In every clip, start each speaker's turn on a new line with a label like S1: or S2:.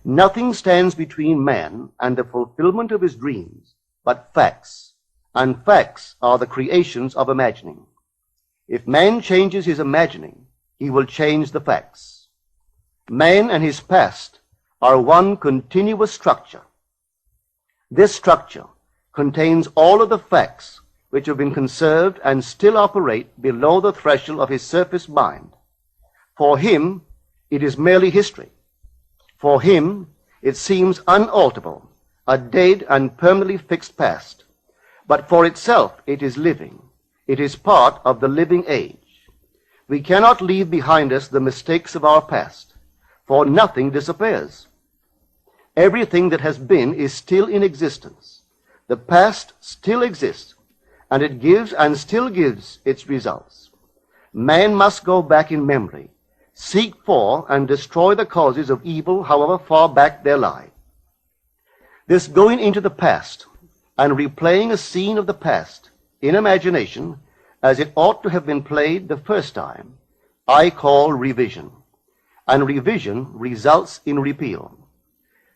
S1: Nothing stands between man and the fulfillment of his dreams but facts, and facts are the creations of imagining. If man changes his imagining, he will change the facts. Man and his past are one continuous structure. This structure contains all of the facts which have been conserved and still operate below the threshold of his surface mind. For him, it is merely history. For him, it seems unalterable, a dead and permanently fixed past. But for itself, it is living. It is part of the living age. We cannot leave behind us the mistakes of our past, for nothing disappears. Everything that has been is still in existence. The past still exists, and it gives and still gives its results. Man must go back in memory, seek for and destroy the causes of evil, however far back they lie. This going into the past and replaying a scene of the past in imagination as it ought to have been played the first time, I call revision. And revision results in repeal.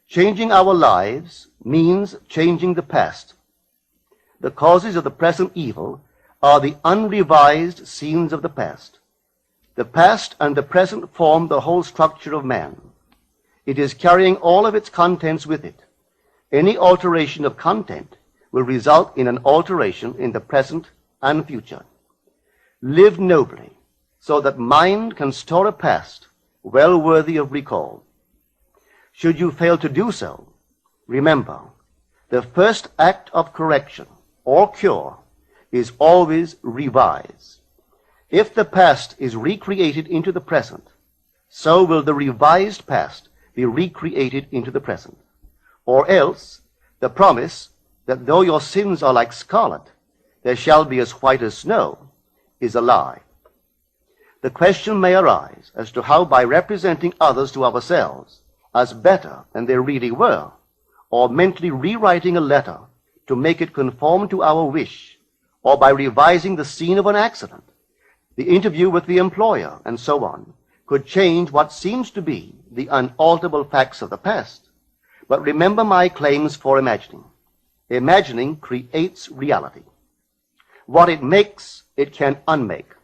S1: Changing our lives means changing the past. The causes of the present evil are the unrevised scenes of the past. The past and the present form the whole structure of man. It is carrying all of its contents with it. Any alteration of content will result in an alteration in the present and future. Live nobly, so that mind can store a past well worthy of recall. Should you fail to do so, remember, the first act of correction or cure is always revise. If the past is recreated into the present, so will the revised past be recreated into the present. Or else, the promise that though your sins are like scarlet, they shall be as white as snow, is a lie. The question may arise as to how, by representing others to ourselves as better than they really were, or mentally rewriting a letter to make it conform to our wish, or by revising the scene of an accident, the interview with the employer, and so on, could change what seems to be the unalterable facts of the past. But remember my claims for imagining. Imagining creates reality. What it makes, it can unmake.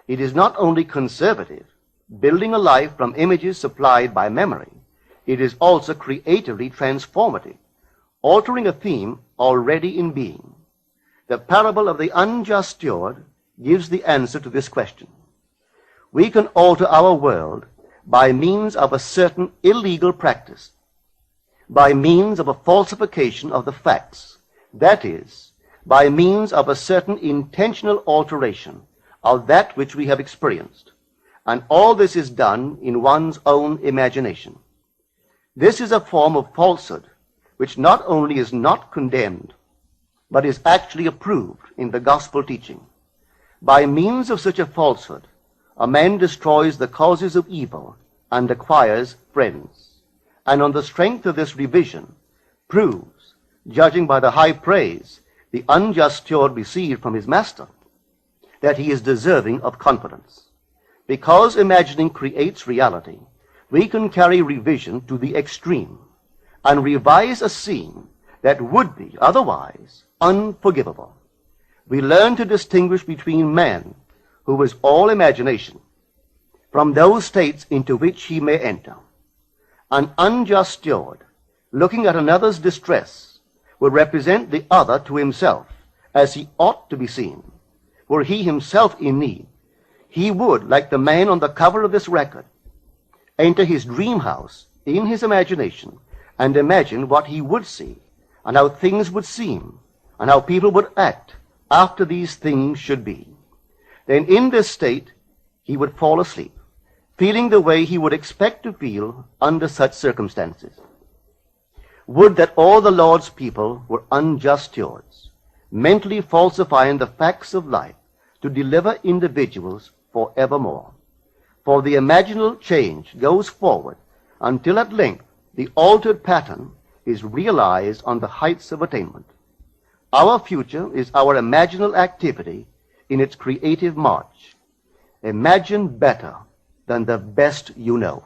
S1: It is not only conservative, building a life from images supplied by memory. It is also creatively transformative, altering a theme already in being. The parable of the unjust steward gives the answer to this question. We can alter our world by means of a certain illegal practice, by means of a falsification of the facts, that is, by means of a certain intentional alteration of that which we have experienced. And all this is done in one's own imagination. This is a form of falsehood which not only is not condemned, but is actually approved in the gospel teaching. By means of such a falsehood, a man destroys the causes of evil and acquires friends. And on the strength of this revision, proves, judging by the high praise the unjust steward received from his master, that he is deserving of confidence. Because imagining creates reality, we can carry revision to the extreme and revise a scene that would be otherwise unforgivable. We learn to distinguish between man, who is all imagination, from those states into which he may enter. An unjust steward, looking at another's distress, will represent the other to himself as he ought to be seen. Were he himself in need, he would, like the man on the cover of this record, enter his dream house in his imagination and imagine what he would see and how things would seem and how people would act after these things should be. Then in this state he would fall asleep, feeling the way he would expect to feel under such circumstances. Would that all the Lord's people were unjust stewards, mentally falsifying the facts of life to deliver individuals forevermore. For the imaginal change goes forward until at length the altered pattern is realized on the heights of attainment. Our future is our imaginal activity in its creative march. Imagine better than the best you know.